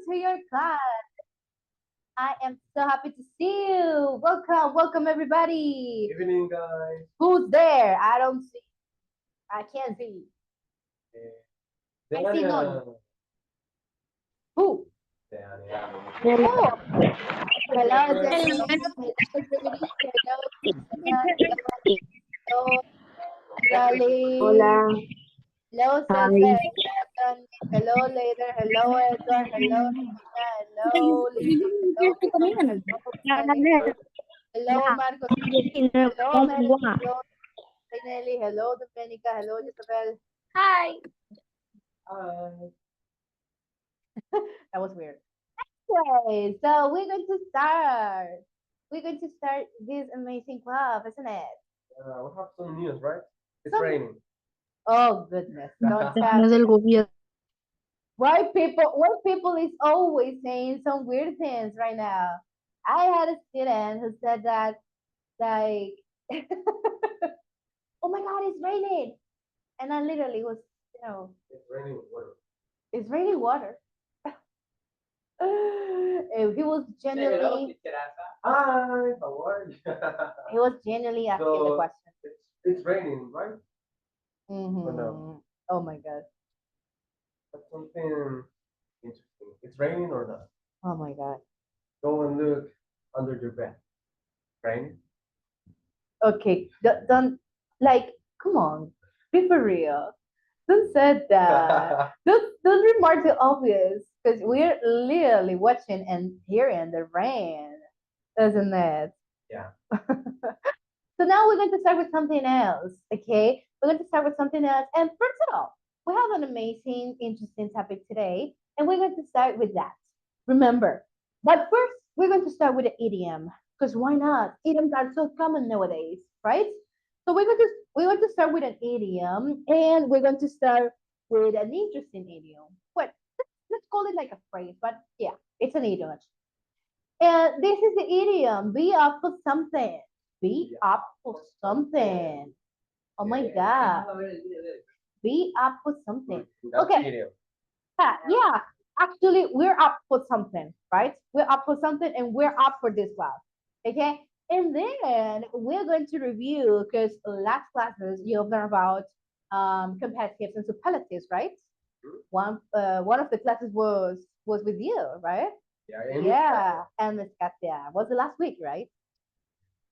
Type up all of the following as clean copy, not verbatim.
to your class. I am so happy to see you. Welcome everybody. Evening, guys. Who's there? I don't see. I can't see. I see none. Who? Oh, hello, Jenny. Hello, Judy. Hello, Christina. Hello, Hola, Raleigh. Hello, Cesar. hi. Hello, Tony. Hello, later. Hello, Edgar. Hello, Regina. Hello, Lily. Hello, Victoria. Hello, Kelly. Hello, Marcos. Hello, Mary. Hello, Nelly. Hello, Domenica. Hello, Isabel. Hi. That was weird. Okay, so we're going to start. We're going to start this amazing club, isn't it? We have some news, right? It's Some- raining. Oh goodness, don't tell No es me. del gobierno. Why people is always saying some weird things right now. I had a student who said that like oh my god, it's raining. And I literally was, It's raining water. it's raining water. He was genuinely Hi, how are you? he was genuinely asking the So, question. it's raining, right? Mhm. no? Oh my god. That's something interesting. It's raining or not? Oh my god. Go and look under your bed. Rain? Okay, don't like come on. Be for real. Don't say that. Don't remark the obvious because we're literally watching and hearing the rain, isn't it? Yeah. So now we're going to start with something else, okay? We're going to start with something else. And first of all, we have an amazing, interesting topic today, and we're going to start with that. Remember, but first, we're going to start with an idiom, because why not? Idioms are so common nowadays, right? So we're going to start with an idiom, and we're going to start with an interesting idiom. What? Let's call it like a phrase, but yeah, it's an idiom. And this is the idiom: be up for something. Be up for something. Oh my god. Be up for something. That's Okay. video. Yeah. Actually, we're up for something, right? We're up for something and we're up for this class. Okay. And then we're going to review because last classes you've learned about competitives and superlatives, right? One of the classes was with you, right? Yeah. Yeah, and Miss Katia. Was the last week, right?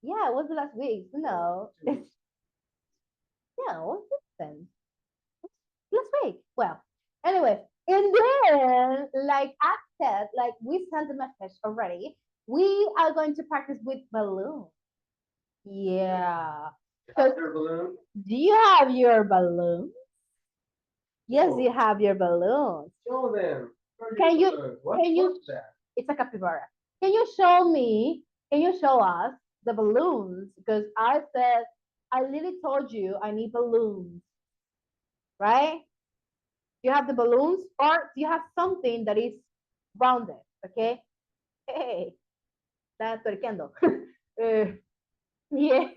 Yeah, it was the last week. No, it's yeah, what's this then? Last week. Well, anyway, and then like I said, like we sent the message already. We are going to practice with balloon. Yeah. So Your balloon? do you have your balloon? Yes, you have your balloons. Show them. Can you Can what's that? It's a capybara. Can you show me? Can you show us the balloons? Because I said I literally told you I need balloons, right? Do you have the balloons, or do you have something that is rounded? Okay. Hey, está tuerqueando. Yeah.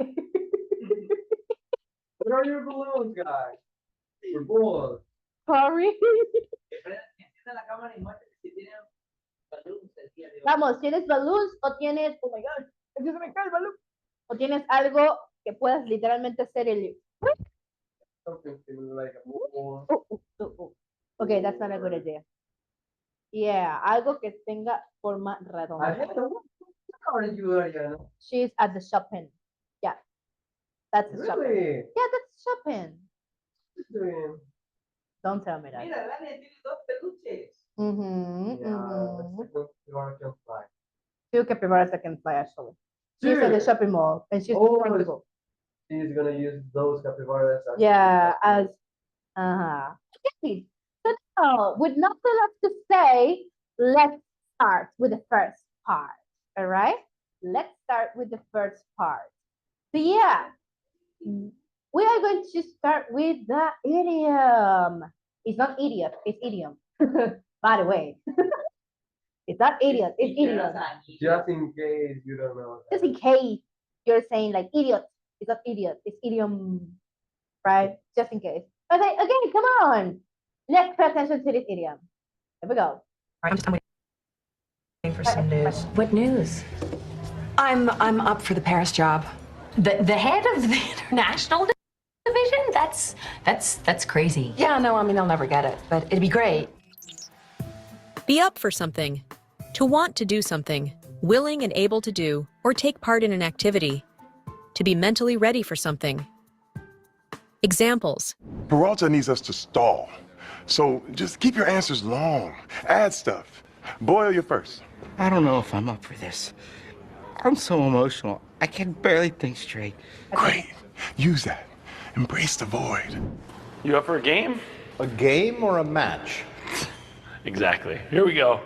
Where are your balloons, guys? We're bored. Sorry. Vamos, ¿tienes balloons o tienes, oh my god, aquí se me cae el balón? O tienes algo que puedas literalmente hacer el... Something similar like a ball. Okay, that's not a good idea. Yeah, algo que tenga forma redonda. How are you, Ariana? She's at the shopping. Yeah, that's the shopping. Really? Yeah, that's shopping. What are you doing? Don't tell me that. Mira, Dani tiene dos peluches. Mm-hmm, Yeah, mm-hmm. let's go to our can fly. Two capybaras that can fly actually. She's at the shopping mall and she's Oh, trying to go. She's gonna use those capybaras. Yeah, as okay. So now, with nothing left to say, let's start with the first part. All right? Let's start with the first part. So yeah, we are going to start with the idiom. It's not idiot, it's idiom. By the way. It's not idiot, it's idiom. Just in case you don't know. Just in case you're saying like idiot. It's not idiot, it's idiom. Right? Just in case. Okay, come on. Let's pay attention to this idiom. Here we go. for some news. What news? I'm up for the Paris job. The head of the international division? That's crazy. Yeah, no, I mean, I'll never get it, but it'd be great. Be up for something. To want to do something, willing and able to do, or take part in an activity. To be mentally ready for something. Examples. Peralta needs us to stall. So just keep your answers long. Add stuff. Boyle, you're first. I don't know if I'm up for this. I'm so emotional. I can barely think straight. Great. Use that. Embrace the void. You up for a game? A game or a match? Exactly. Here we go.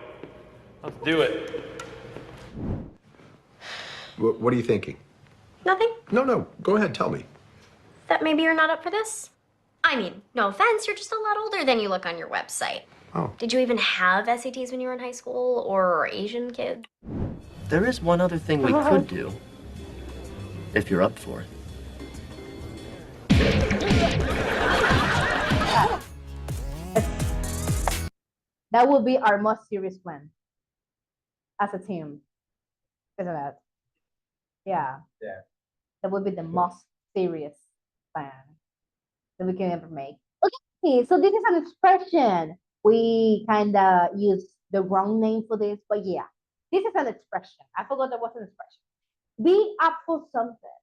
Let's do it. What are you thinking? Nothing? No. Go ahead, tell me. That maybe you're not up for this? I mean, no offense, you're just a lot older than you look on your website. Oh. Did you even have SATs when you were in high school, or Asian kid? There is one other thing we could do, if you're up for it. That will be our most serious plan as a team, isn't it? Yeah. Yeah. That would be the most serious plan that we can ever make. Okay, so this is an expression. We kind of use the wrong name for this, but yeah, this is an expression. I forgot that was an expression. Be up for something.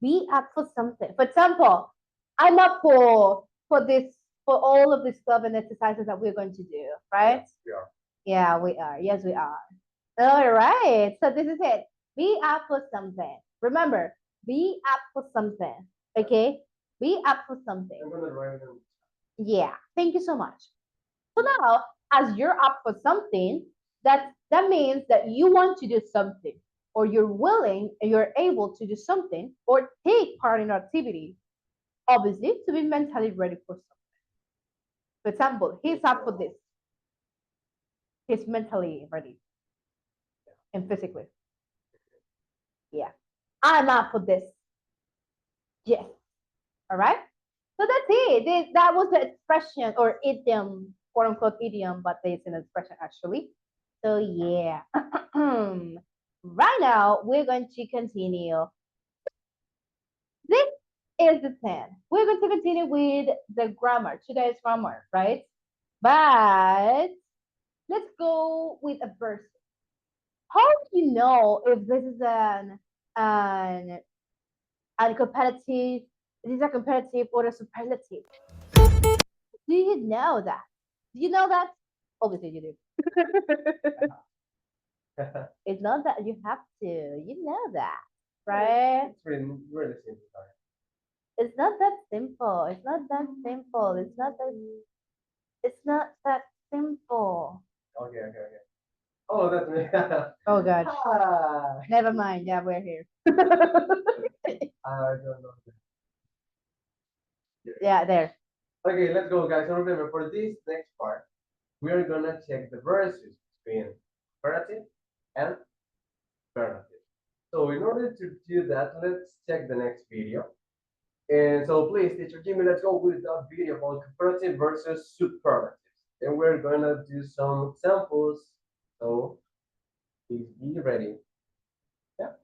Be up for something. For example, I'm up for this, for all of this stuff and exercises that we're going to do, right? Yes, we are. Yeah, we are. Yes, we are. All right. So this is it. Be up for something. Remember, be up for something. Okay? Be up for something. I'm gonna write them. Yeah. Thank you so much. So now, as you're up for something, that means that you want to do something, or you're willing and you're able to do something, or take part in an activity. Obviously, to be mentally ready for something. For example, he's up for this. He's mentally ready and physically. Yeah. I'm up for this. Yes. All right. So that's it. That was the expression or idiom, quote unquote idiom, but it's an expression actually. So yeah. Right now, we're going to continue. This is the 10. We're going to continue with the grammar, today's grammar, right? But let's go with a verse. How do you know if this is a comparative, this is a comparative or a superlative? Do you know that? Do you know that? Obviously you do. It's not that you have to. You know that, right? It's really simple. It's not that simple. It's not that simple. It's not that simple. Okay. Oh, that's me. Oh god. Ah, Never mind. Yeah, we're here. I don't know. Yeah, there. Okay, let's go, guys. So remember, for this next part, we are gonna check the verses between imperative and superlative. So in order to do that, let's check the next video. And so please, teacher Jimmy, let's go with that video called comparative versus superlatives. And we're gonna do some examples. So please be ready. Yeah.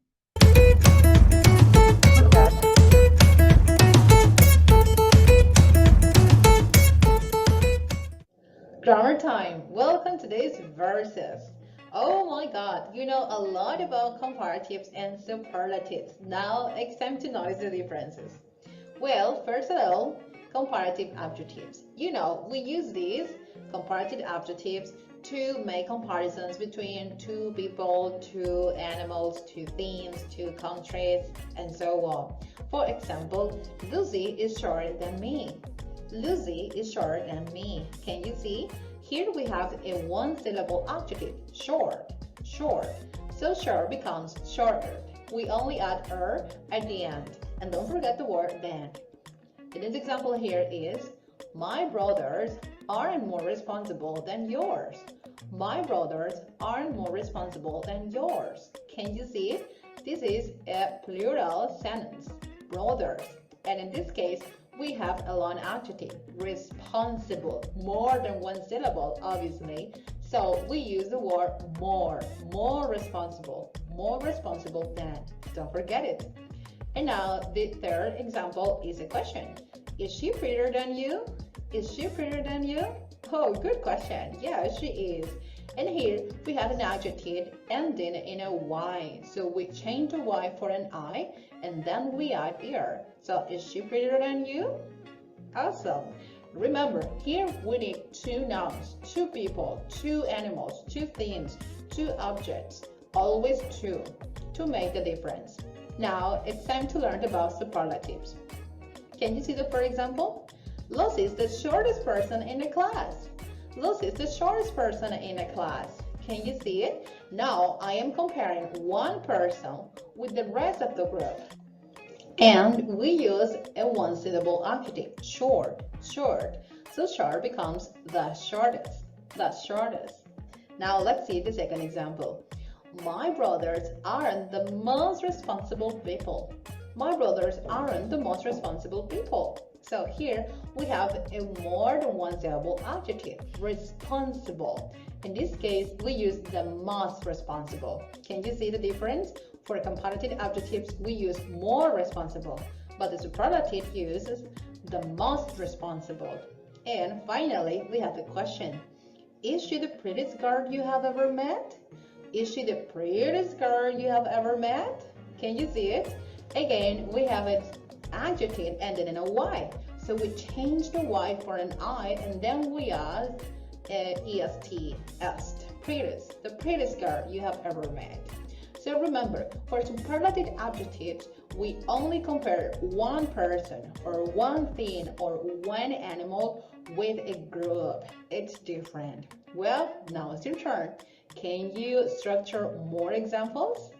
Grammar time. Welcome to today's verses. Oh my god, you know a lot about comparatives and superlatives. Now it's time to notice the differences. Well, first of all, comparative adjectives. You know, we use these comparative adjectives to make comparisons between two people, two animals, two things, two countries, and so on. For example, Lucy is shorter than me. Lucy is shorter than me. Can you see? Here we have a one-syllable adjective, short, short. So short becomes shorter. We only add er at the end. And don't forget the word then. The next example here is, my brothers aren't more responsible than yours. My brothers aren't more responsible than yours. Can you see it? This is a plural sentence, brothers. And in this case, we have a long adjective, responsible, more than one syllable, obviously. So we use the word more responsible than. Don't forget it. And now the third example is a question. Is she prettier than you? Is she prettier than you? Oh, good question. Yeah, she is. And here we have an adjective ending in a Y. So we change the Y for an I and then we add er. So is she prettier than you? Awesome. Remember, here we need two nouns, two people, two animals, two things, two objects, always two, to make the difference. Now it's time to learn about superlatives. Can you see the first example? Lucy is the shortest person in the class. Lucy is the shortest person in the class. Can you see it? Now I am comparing one person with the rest of the group. And we use a one-syllable adjective, short. So short becomes the shortest. Now let's see the second example. My brothers aren't the most responsible people. So here we have a more than one syllable adjective, responsible. In this case, we use the most responsible. Can you see the difference? For comparative adjectives, we use more responsible, but the superlative uses the most responsible. And finally, we have the question. Is she the prettiest girl you have ever met? Is she the prettiest girl you have ever met? Can you see it? Again, we have an adjective ending in a Y. So we change the Y for an I and then we add est, prettiest, the prettiest girl you have ever met. So remember, for superlative adjectives, we only compare one person or one thing or one animal with a group. It's different. Well, now it's your turn. Can you structure more examples?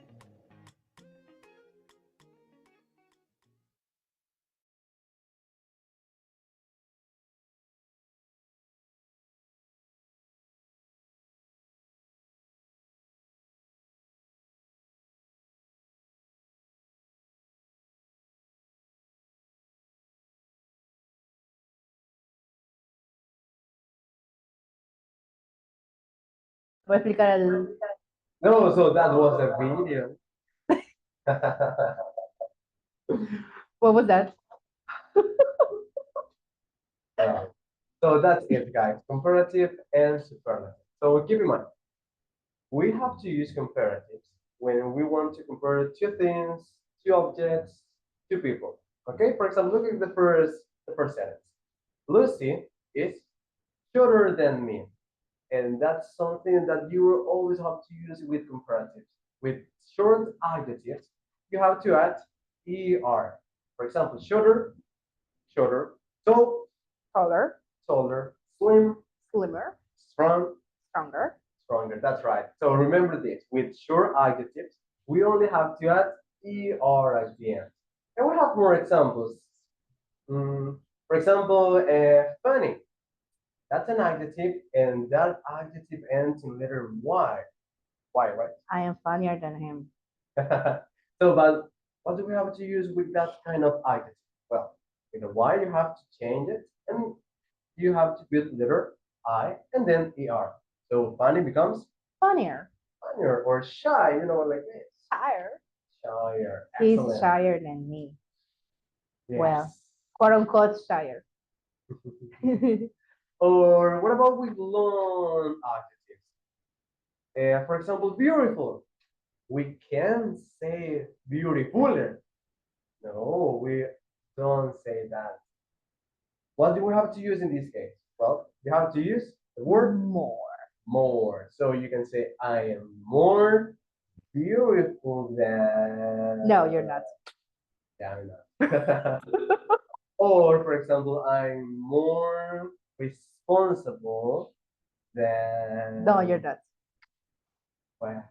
Voy a explicar el... No, so that was a video. What was that? So that's it, guys. Comparative and superlative. So keep in mind, we have to use comparatives when we want to compare two things, two objects, two people. Okay, for example, look at the first sentence. Lucy is shorter than me. And that's something that you always have to use with comparatives. With short adjectives, you have to add er. For example, shorter, tall, taller, slim, slimmer, strong, stronger. That's right. So remember this. With short adjectives, we only have to add er at the end. And we have more examples. For example, funny. That's an adjective, and that adjective ends in letter Y. Y, right? I am funnier than him. So, but what do we have to use with that kind of adjective? Well, with the Y, you have to change it, and you have to put letter I and then er. So funny becomes funnier or shy, like this. Shyer. He's Excellent. shyer than me. Yes. Well, quote unquote shyer. Or what about with long adjectives? For example, beautiful. We can say beautifuler. No, we don't say that. What do we have to use in this case? Well, you have to use the word more. So you can say, I am more beautiful than... No, you're not. Yeah, I'm not. Or, for example, I'm more responsible than... No, you're not. Well,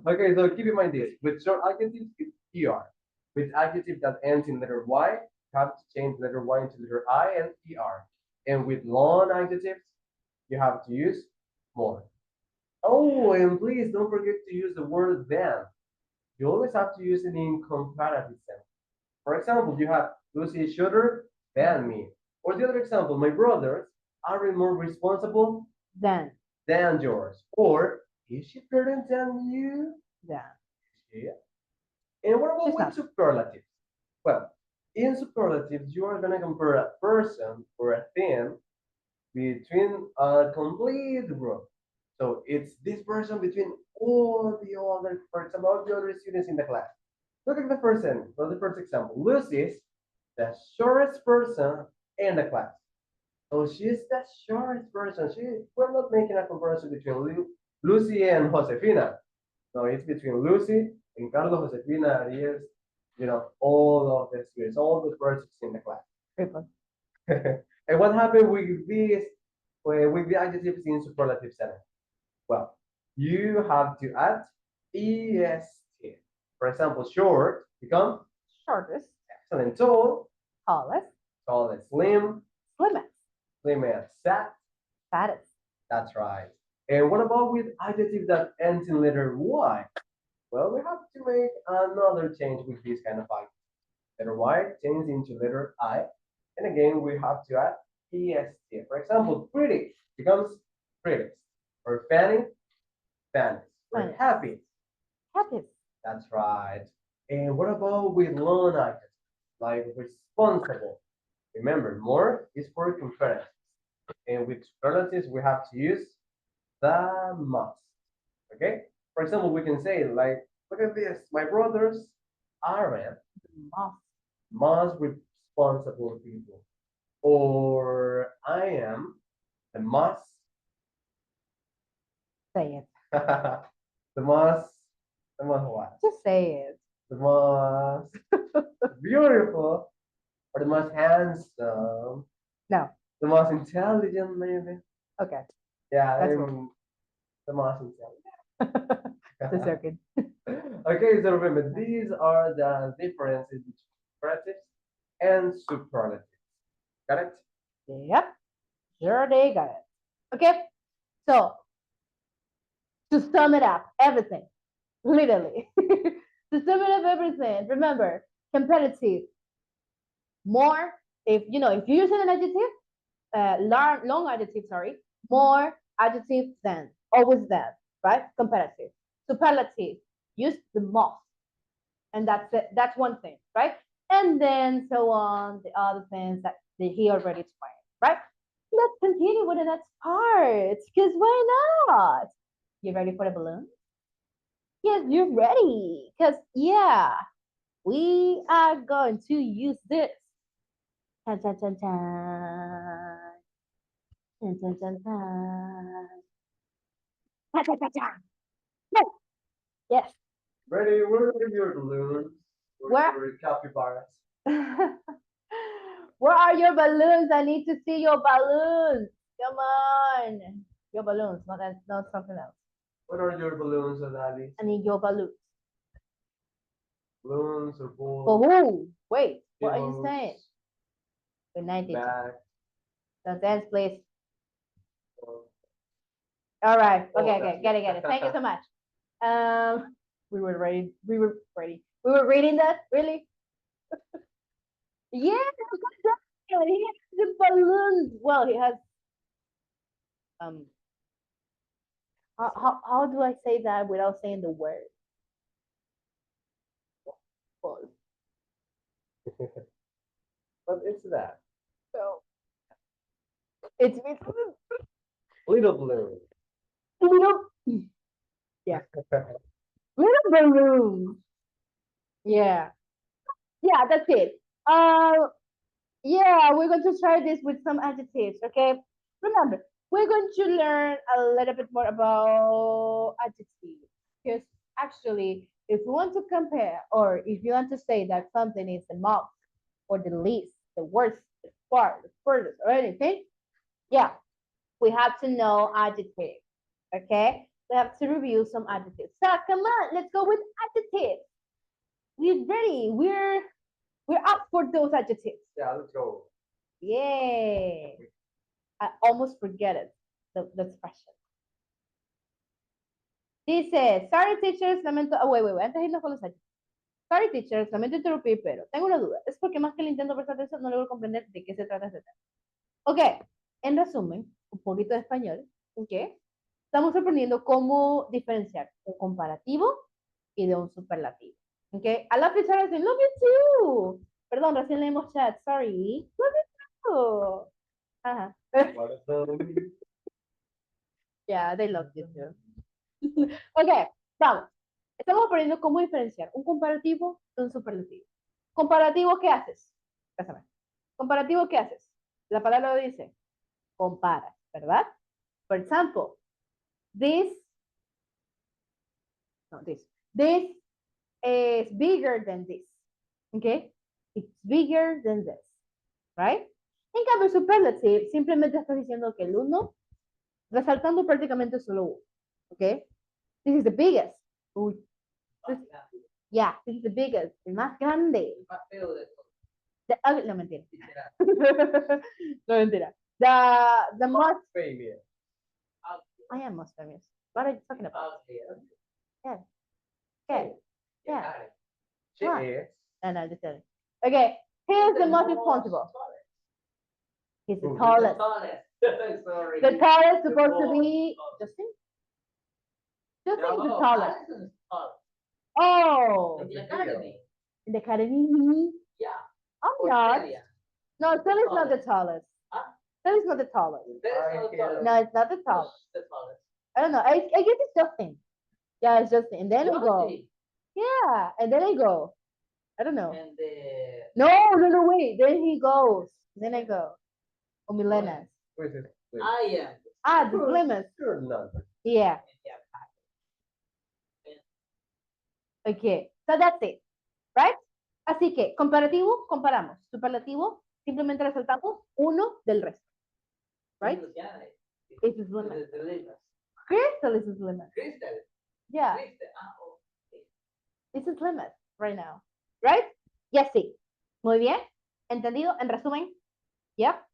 okay, so keep in mind this. With short adjectives, it's er. With adjective that ends in letter Y, you have to change letter Y into letter I and er. And with long adjectives, you have to use more. Oh, and please don't forget to use the word than. You always have to use it in comparative sense. For example, you have Lucy is shorter than me. Or the other example, my brothers are more responsible Than. Than yours. Or, is she better than you? Than. Yeah. And what about She's with not. superlatives? Well, in superlatives, you are going to compare a person or a thing between a complete group. So it's this person between all the other, for example, all the other students in the class. Look at the first sentence, or the first example. Lucy's the shortest person in the class. So she's the shortest person. We're not making a comparison between Lucy and Josefina. No, it's between Lucy and Carlos, Josefina, Ariel, all of the students, all the persons in the class. And what happened with this, with the adjectives in superlative sentence? Well, you have to add est. For example, short become Shortest. excellent. Tall, Tallest. tallest. Slim, Slimmest. slimmest. Fat, Fattest. that's right. And what about with adjective that ends in letter Y? Well, we have to make another change with this kind of adjective. Letter Y changes into letter I. And again, we have to add est. For example, pretty becomes prettiest. Or fanny, fanniest. Or happy. Happiest. That's right. And what about with long adjectives? Like responsible. Remember, more is for comparatives. And with superlatives, we have to use the must. Okay? For example, we can say, like, look at this. My brothers aren't most responsible people. Or I am the most. Say it. the most what? Just say it. The most beautiful, or the most handsome. No. The most intelligent, maybe. Okay. Yeah, That's the most intelligent. The circuit. Okay, so remember, these are the differences between superlatives and superlatives. Got it? Yep. Sure they got it. Okay. So to sum it up, everything. Literally. To sum it up everything, remember, competitive. More, if you're using an adjective, long adjective, sorry, more adjective than, always than, right? Competitive. Superlative, use the most. And that's it. That's one thing, right? And then so on, the other things that he already explained, right? Let's continue with the next part, because why not? You ready for the balloon? Yes, you're ready. Because, yeah, we are going to use this. Tan, tan, tan, tan. Tan, tan, tan, tan. Tan, tan, tan, tan. Yes. Ready? Where are your balloons? Where? Your capybaras? Where are your balloons? I need to see your balloons. Come on. Your balloons, not something else. What are your balloons, Adali? I need your balloons. Balloons or balls? For who? Wait, what are you saying? Good night, teacher. Don't dance, please. All right. Okay. Get it. Thank you so much. We were ready. We were reading that, really? Yeah, he has the balloons. Well, he has how do I say that without saying the word? Balls. What is that? So it's Little balloon. little, yeah, little balloons. Yeah, that's it. Yeah, we're going to try this with some adjectives, okay? Remember, we're going to learn a little bit more about adjectives. Because actually, if you want to compare, or if you want to say that something is the most, or the least, the worst, the far, the furthest, or anything, yeah, we have to know adjectives, okay? We have to review some adjectives. So come on, let's go with adjectives. We're ready. We're up for those adjectives. Yeah, let's go. Yay. I almost forget it, the expression. Dice, sorry teachers, lamento. Oh, wait, antes de irnos con los adjetivos. Sorry teachers, lamento interrumpir, pero tengo una duda. Es porque más que le intento prestar atención, no logro comprender de qué se trata este tema. Ok, en resumen, un poquito de español. ¿Ok? Estamos aprendiendo cómo diferenciar un comparativo y de un superlativo. ¿Ok? I love you, Charles. I love you too. Perdón, recién leímos chat. Sorry. Love you too. Ajá. Yeah, they love you too. Ok, vamos. Estamos aprendiendo cómo diferenciar un comparativo de un superlativo. Comparativo, ¿qué haces? Pásame. Comparativo, ¿qué haces? La palabra lo dice. Comparas, ¿verdad? For example, this, no, this is bigger than this. Okay? It's bigger than this. Right? En cambio, superlative, simplemente estás diciendo que el uno, resaltando prácticamente solo uno. Okay? This is the biggest. Uy. Yeah, this is the biggest. El más grande. El más feo de todo. No, mentira. No, mentira. The most famous. I am most famous. What are you talking about? Yeah. Okay. Yeah. She What? is. No, just kidding. Okay. Here's the most responsible. He's the tallest. Sorry. The tallest supposed to be Justin? Justin is the tallest. Alison is tall. Oh. In the academy. In the academy? Yeah. I'm Or not. Celia. No, Celia is not the tallest. Huh? Celia is not the tallest. That is not the tallest. No, it's not the tallest. The tallest. I don't know. I guess it's Justin. Yeah, it's Justin. And then we go. Justin. Yeah, and then I go. I don't know. And the No, wait. Then he goes. Then I go. O Milenas. Wait, wait, wait. I am. Ah, the Slimmest. You're not. Yeah. Okay. So that's it. Right? Así que, comparativo, comparamos. Superlativo, simplemente resaltamos uno del resto. Right? It is limit. Crystal is his limit. Crystal. Yeah. Crystal. Ah, okay. This is limit right now. Right? Yes, sí. Muy bien. ¿Entendido? En resumen. Yeah.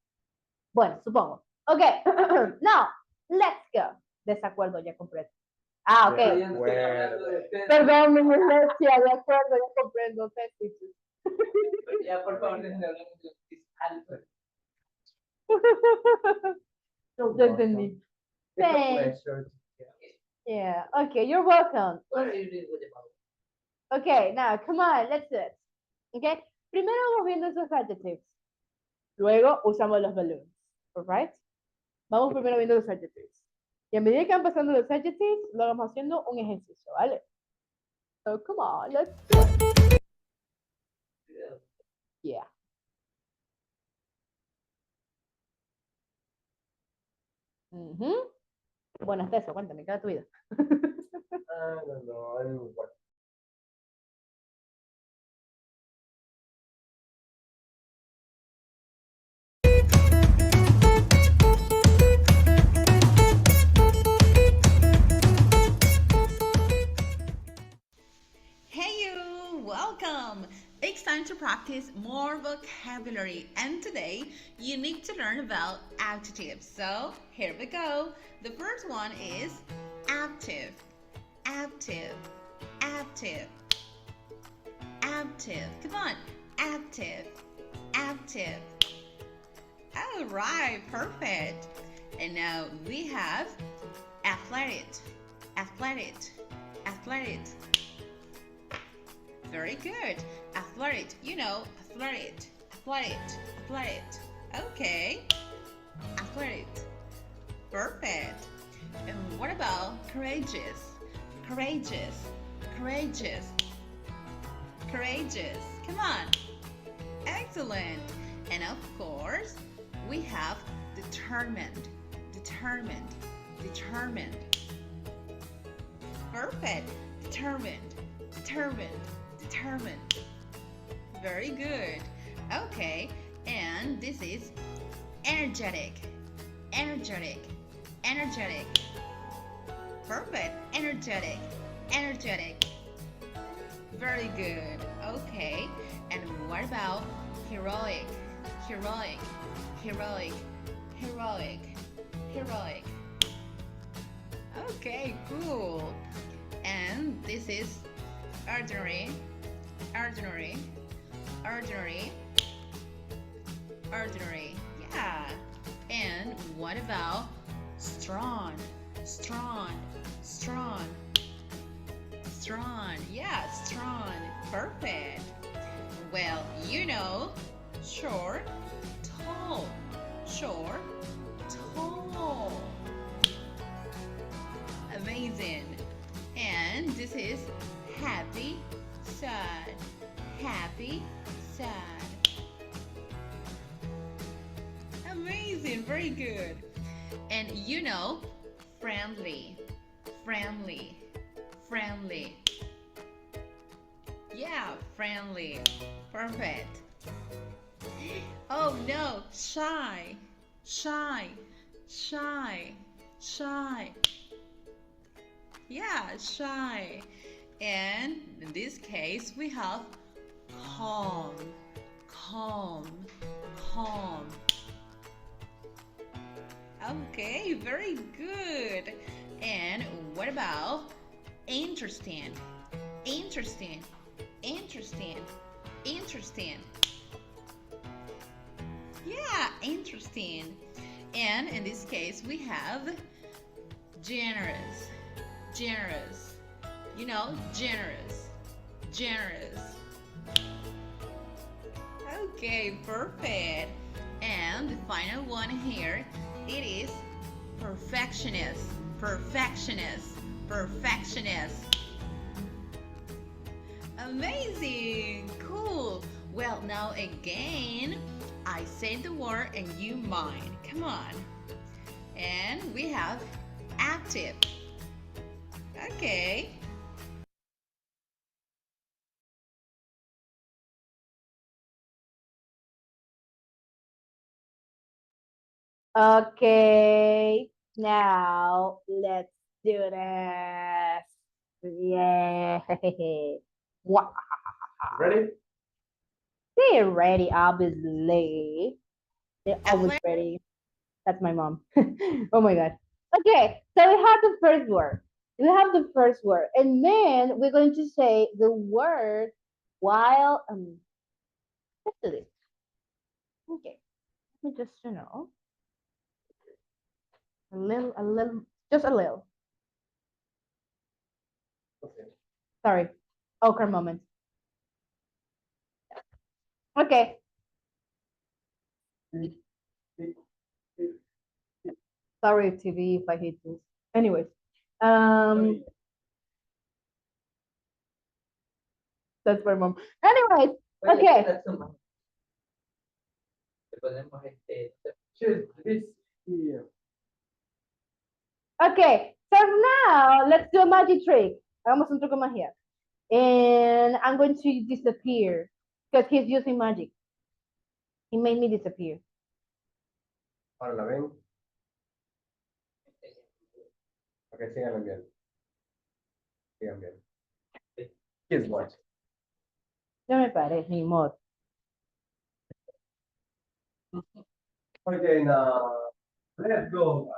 Bueno, supongo. Okay. Now, let's go. Desacuerdo ya completo. Ah, ok. De acuerdo. Perdón, mi iglesia, de acuerdo, ya comprendo. Ya, por favor, dejen de hablar de los fiscales. Ya entendí. It's a Thanks. pleasure. Yeah, okay, you're welcome. What are you doing with the mouth? Okay, now, come on, let's do it. Okay, primero vamos viendo esos adjectives. Luego usamos los balloons. Alright? Vamos primero viendo los adjectives. Y a medida que van pasando los adjectives, lo vamos haciendo un ejercicio, ¿vale? So, come on, let's do it. Yeah. Bueno, hasta eso, cuéntame, ¿qué era tu vida? I don't know. I don't know what. Hey you, welcome! It's time to practice more vocabulary, and today you need to learn about adjectives. So here we go. The first one is active, active, active, active. Come on, active, active. All right, perfect. And now we have athletic, athletic, athletic. Very good. Athletic, you know, athletic, athletic, athletic. Okay. Athletic. Perfect. And what about courageous? Courageous, courageous, courageous. Come on. Excellent. And of course, we have determined, determined, determined. Perfect. Determined, determined, determined. Very good. Okay, and this is energetic, energetic, energetic. Perfect. Energetic, energetic. Very good. Okay, and what about heroic, heroic, heroic, heroic, heroic? Okay, cool. And this is ordinary, ordinary, ordinary, ordinary. Yeah. And what about strong, strong, strong, strong. Yeah, strong. Perfect. Well, you know, short, tall, short, tall. Amazing. And this is happy, sad, happy, sad. Amazing, very good. And you know, friendly, friendly, friendly. Yeah, friendly. Perfect. Oh no, shy, shy, shy, shy. Yeah, shy. And in this case, we have calm, calm, calm. Okay, very good. And what about interesting, interesting, interesting, interesting? Yeah, interesting. And in this case, we have generous, generous. You know, generous, generous. Okay, perfect. And the final one here, it is perfectionist, perfectionist, perfectionist. Amazing, cool. Well, now again, I say the word and you mine. Come on. And we have active. Okay. Okay, now let's do this. Yeah. Wow. Ready? They're ready, obviously. They're always ready. That's my mom. Oh my God. Okay, so we have the first word. We have the first word. And then we're going to say the word while let's do this. Okay. Let me just, a little, just a little. Okay. Sorry. Awkward moment. Okay. Sorry, TV, if I hate this. Anyways. That's my mom. Anyways, okay. Choose this here. Okay, so now let's do a magic trick. Hagamos un truco de magia. And I'm going to disappear because he's using magic. He made me disappear. Ahora la ven. Ok, sigan bien. Sigan bien. Kids watch. No me parece, ni modo. Okay, now let's go.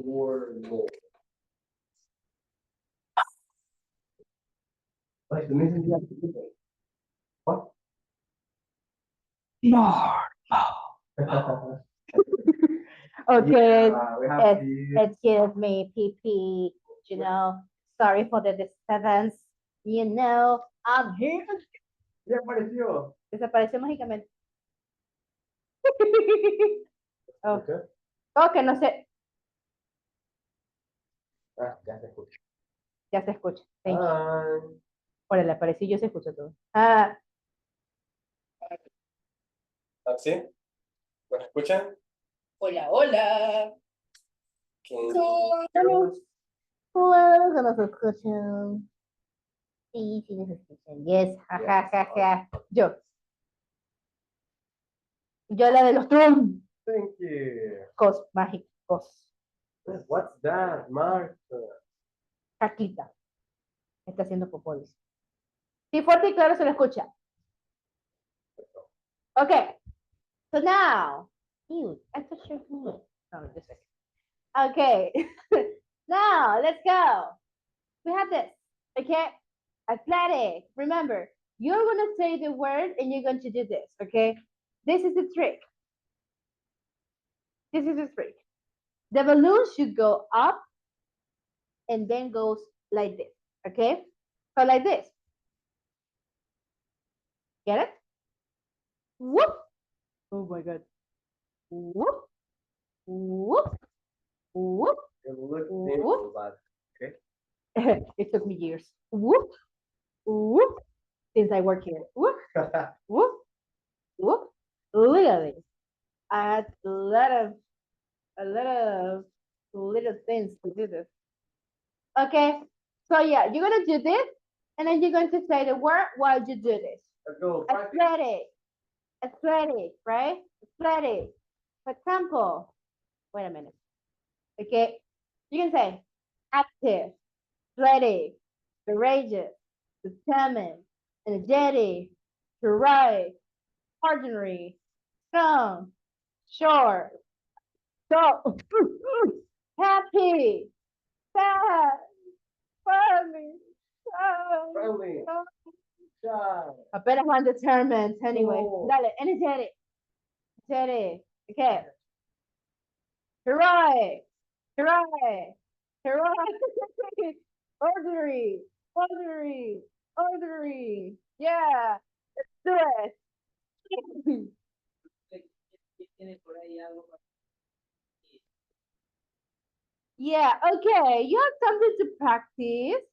Normal. Like the missing what? Normal. Okay, Yeah, we have excuse me, PP. Sorry for the disturbance. I'm here. Ya apareció. Desapareció mágicamente. Oh. Okay. Ok, no sé. Ah, ya se escucha. Ya se escucha. Thank you. Por el apareció, yo se escucha todo. Ah, ¿Así? ¿Me escuchan? Hola, hola. Claro que nos escuchan. Sí, sí nos escuchan. Yes, jajajaja. Yo la de los truncos Thank you. mágicos. What's that, Mark? Caquita. Está haciendo popó, dice. Sí, fuerte y claro se lo escucha. Okay. So now, I touched your hand. No, just a second. Okay. Now, let's go. We have this. Okay. Athletic. Remember, you're going to say the word and you're going to do this. Okay. This is the trick. This is the trick. The balloon should go up and then goes like this. Okay. So like this. Get it? Whoop. Oh my God. Whoop. Whoop. Whoop. It looks Whoop. simple, but okay. It took me years. Whoop. Whoop. Since I work here. Whoop. Whoop. Whoop. Literally. I had a lot of little things to do this. Okay. So yeah, you're gonna do this, and then you're going to say the word while you do this. Let's go. Athletic. Athletic, right? Athletic. For example, wait a minute. Okay. You can say active, athletic, courageous, determined, energetic, heroic, ordinary, strong, short, so happy, sad, funny, Friendly. Shy. apenas one determined. Anyway, Oh. dale, energetic, energetic, okay. Heroic, heroic, heroic, ordinary, ordinary, ordinary. Yeah, let's do it. Tienes por ahí algo. Yeah, okay. You have something to practice.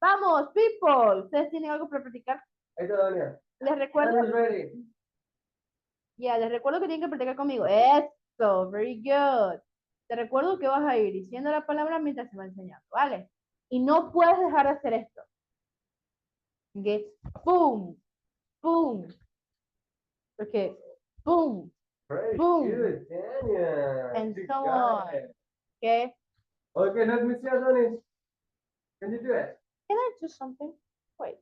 Vamos, people. ¿Ustedes tienen algo para practicar? Ahí está, Dania. Les recuerdo. Daniel's ready. Yeah, les recuerdo que tienen que practicar conmigo. Eso, very good. Te recuerdo que vas a ir diciendo la palabra mientras se va enseñando, ¿vale? Y no puedes dejar de hacer esto. Okay. Boom, boom. Okay. Boom, Very boom, good, Dania. and You so got on. it. Okay. Okay, let me see, Adonis. Can you do it? Can I do something? Wait.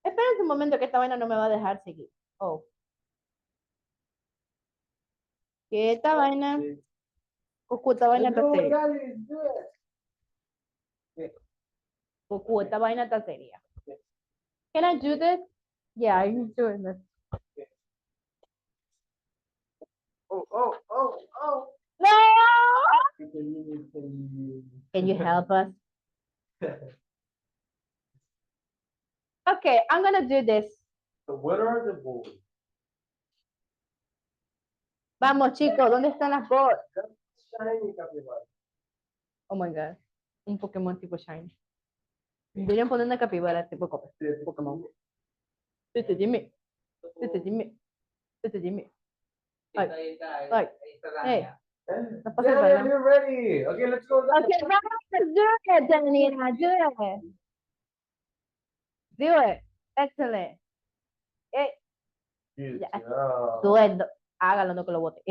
Esperen un momento que esta vaina no me va a dejar seguir. Oh. Que esta vaina. Cucu, esta vaina está No, seria. Daddy, do it. Cucu, esta vaina está seria. Can I do this? Yeah, I'm doing this. Oh. No! Can Can you help us? Okay, I'm gonna do this. The winner of the board. Vamos, chicos, ¿dónde están las bots? Shiny capybara. Oh my god. Un Pokémon tipo Shiny. Deberían poner una capibara tipo Pokémon. Este Jimmy. Este Jimmy. Este Jimmy. Ay. Ay. Hey. No pasa Daniel, nada. you're ready. Okay, let's go. Okay, let's do it, Danina. Do it. Do it. Excellent. Good Ya. job. Do it. Hágalo, no que lo bote.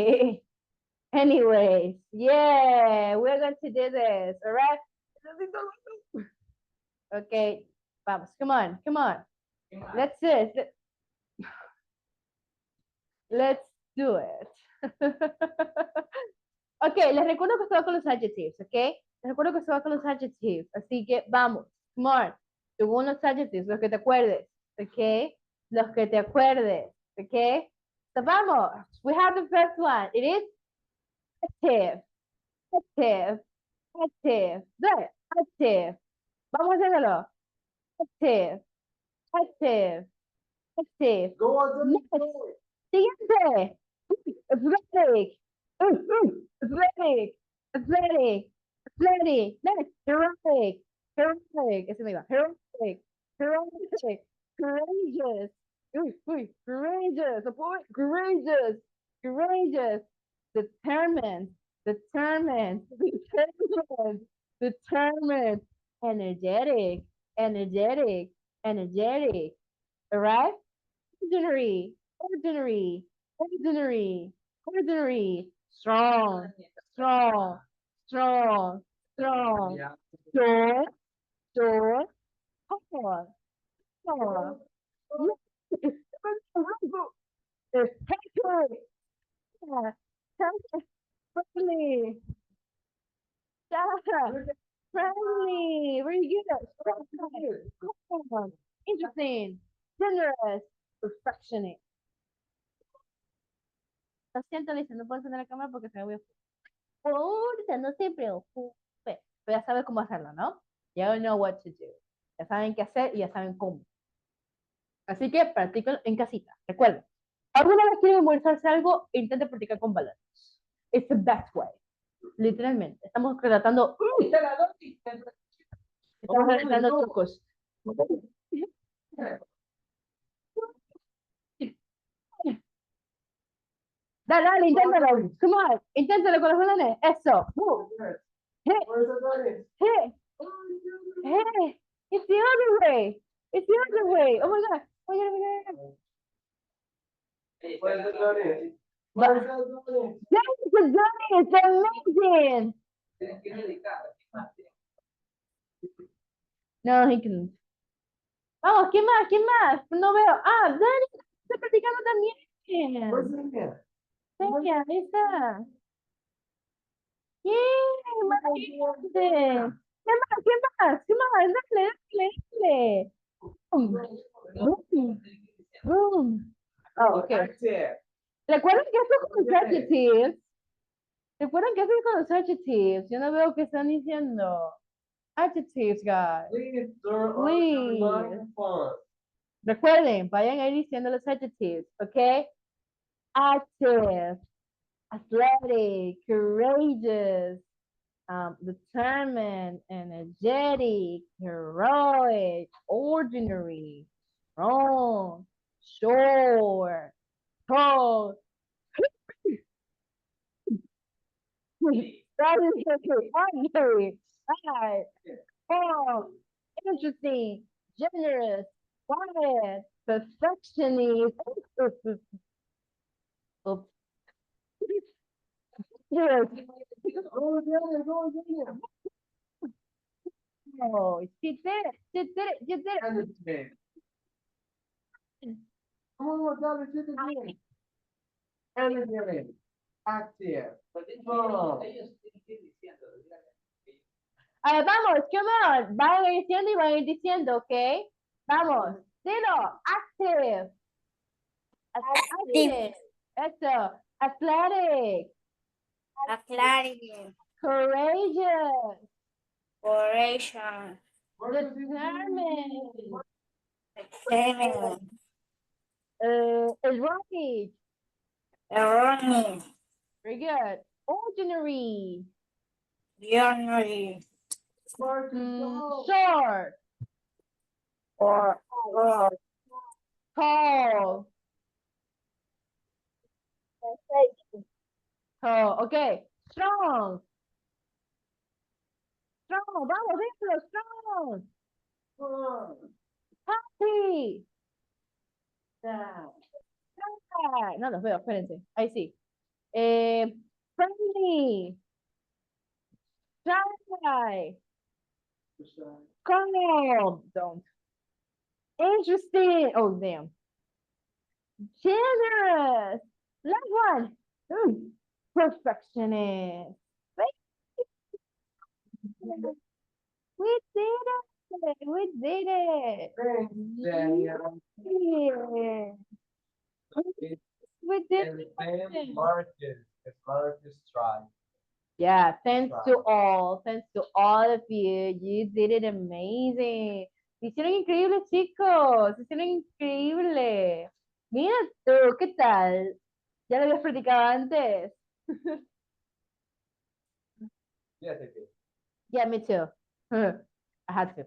Anyways, yeah, we're going to do this, all right? Okay, vamos, come on, come on. Let's do it. Let's do it. Okay, les recuerdo que esto va con los adjectives, okay? Les recuerdo que esto va con los adjectives, así que vamos, come on. Según los adjectives, los que te acuerdes, okay? Los que te acuerdes, okay? So vamos, we have the first one. It is active, active, active, good, active. Vamos a hacerlo. Active, active, active. Go on, Next. Siguiente. Athletic, athletic, athletic, athletic. Next. Heroic, heroic. Ese me iba. Heroic, heroic, courageous. Courageous. Courageous. courageous, determined, determined, determined, determined, energetic, energetic, energetic. All right? Ordinary, ordinary, ordinary, ordinary, strong, strong, strong, strong, short, short, tall, tall. Temperate, friendly, friendly, very good, interesting, generous, perfectionist. Lo siento, Alicia, no puedo encender la cámara porque se me voy a... Ahorita no se preocupe. Pero ya sabe cómo hacerlo, ¿no? You know what to do. Ya saben qué hacer y ya saben cómo. Así que practiquen en casita. Recuerden, alguna vez quieren memorizarse algo, intenten practicar con valores. It's the best way. Literalmente. Estamos relatando. Estamos relatando trucos. Dale, dale, inténtalo. Come on. Inténtalo con los balones. Eso. Hey, hey, hey. It's the other way. It's the other way. Oh my God. Oh my God, oh my God. Where's the donut? But, Where's the donut? yes, the Johnny, it's amazing. No, he can. Vamos, ¿quién más? ¿Quién más? No veo. Ah, Dani, está practicando también. Where's the donut? Dani, ahí está. ¡Yay! ¡Maravilloso! ¿Qué más? ¿Qué más? ¿Qué más? Dale, dale, dale. Boom. Boom. Boom. Oh, okay. Active. ¿Recuerdan que esto es con los adjectives? ¿Recuerdan que esto es con los adjectives? Yo no veo qué están diciendo. Adjectives, guys. Please turn on Please. your microphone. Recuerden, vayan ahí diciendo los adjectives, ¿ok? Active, athletic, courageous, determined, energetic, heroic, ordinary, strong, short, tall. That is ordinary, right? Calm, interesting, generous, quiet, perfectionist. Oops. Yes. Oh, she did it. She did it. You did it. Oh, that is it again. Energetic. Active. Calm. A ver, vamos, come on. Vayan diciendo y van diciendo, ¿ok? Vamos. Dilo. Active. Active. Eso. Athletic. Athletic. Courageous. Operation. Determined. Experiment. Erotic. Erroneous. Very good. Ordinary. Ordinary. Short. Or Tall. Tall. Okay. Strong. Strong. Vamos, dilo. Strong. Happy. No los veo, espérense. Ahí sí. Friendly. Shy. Calm. Don't. Interesting. Oh, damn. Generous. Last one. Perfectionist. We did it. We did it. Daniel. Yeah. We did And it. then Marcus. It's Marcus try. Yeah, thanks to all. Thanks to all of you. You did it amazing. Lo hicieron increíble, chicos. Lo hicieron increíble. Mira tú, ¿qué tal? ¿Ya lo habías practicado antes? Yes, I did. Yeah, me too. I had to.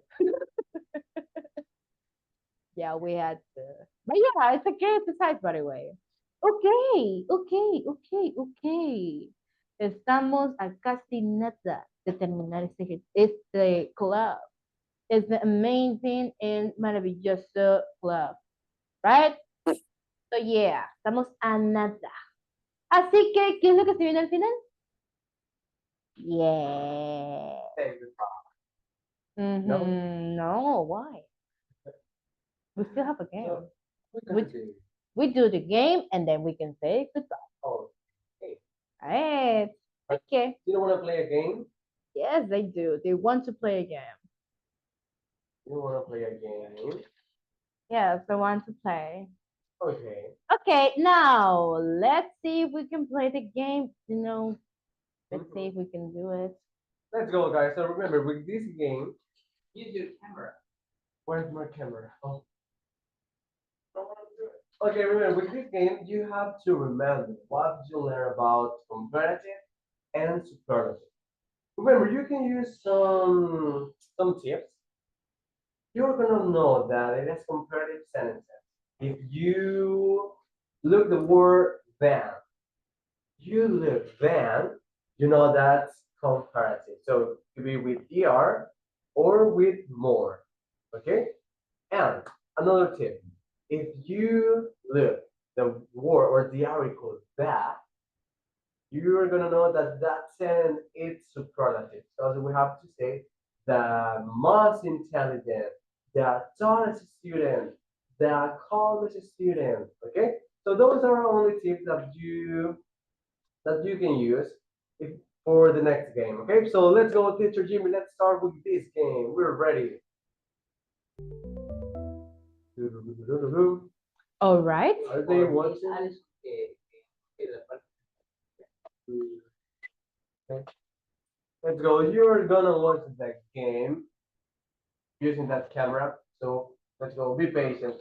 Yeah, we had to. But yeah, it's a good exercise, by the way. Ok. Estamos a casi nada de terminar este club. Este amazing and maravilloso club. Right? So yeah, estamos a nada. Así que, ¿qué es lo que se viene al final? Yeah. No, why? We still have a game. We do the game and then we can say goodbye. Oh, okay. Alright. Okay. You don't want to play a game? Yes, they do. They want to play a game. You want to play a game? Yes, they want to play. Okay. Okay, now let's see if we can play the game. Let's see if we can do it. Let's go, guys. So remember, with this game, Use your camera. where's my camera? Oh. Okay, remember, with this game, you have to remember what you learn about comparative and superlative. Remember, you can use some tips. You're gonna know that it is comparative sentences. If you look the word than, you look than, you know that's comparative. So it could be with er or with more. Okay? And another tip, if you look the word or the article that, you're gonna know that that sentence is superlative. So we have to say the most intelligent, the tallest student, the calmest student. Okay, so those are only tips that you can use if, for the next game. Okay, so let's go, teacher Jimmy. Let's start with this game. We're ready. All right. Are they watching? Okay. Let's go. You're gonna watch the game using that camera. So let's go. Be patient.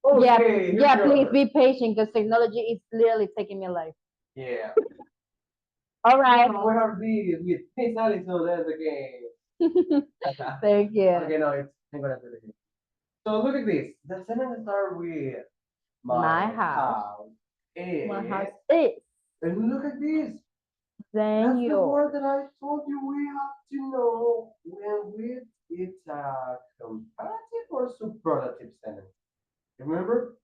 Okay. Yeah, please be patient because technology is literally taking me life. Yeah. All right. We have these with Miss Allison as the game. Thank you. Okay, no, I'm gonna do it again. So look at this. The sentence start with My house. is. My house is. And look at this. Then That's the you. word that I told you we have to know when with it's a comparative or superlative sentence. Remember?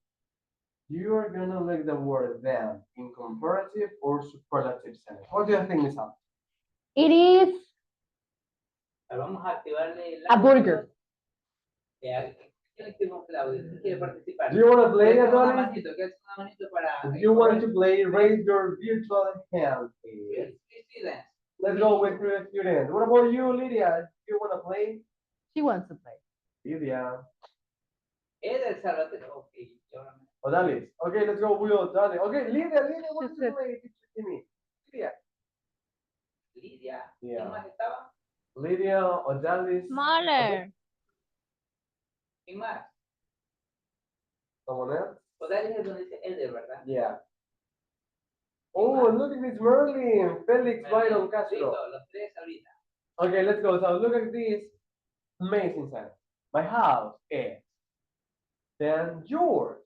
You are gonna look the word then in comparative or superlative sentence. What do you think, Miss Al? It is Vamos a activarle a burger. ¿Quién activó Claudio? ¿Quién quiere participar? Do you want to play, ¿Qué hace una Adonis? manito? ¿Qué hace una manito para... If you want to play, raise your virtual hand, please. Students. Let's go with the students. What about you, Lydia? Do you want to play? She wants to play. Lydia. Él Salvatore. Ok. Odalis. Okay, let's go with Odalis. Okay, Lydia, what do you play? Give me. Lydia. Lidia. Yeah. ¿Quién más estaba? Lydia, Odalis. Smaller. ¿Quién más? Someone else? Odalis es donde dice Eder, ¿verdad? Yeah. Oh, look at this Merlin. Felix Byron Castro. Listo, los tres ahorita. Okay, let's go. So look at this amazing sentence. My house is. Then yours.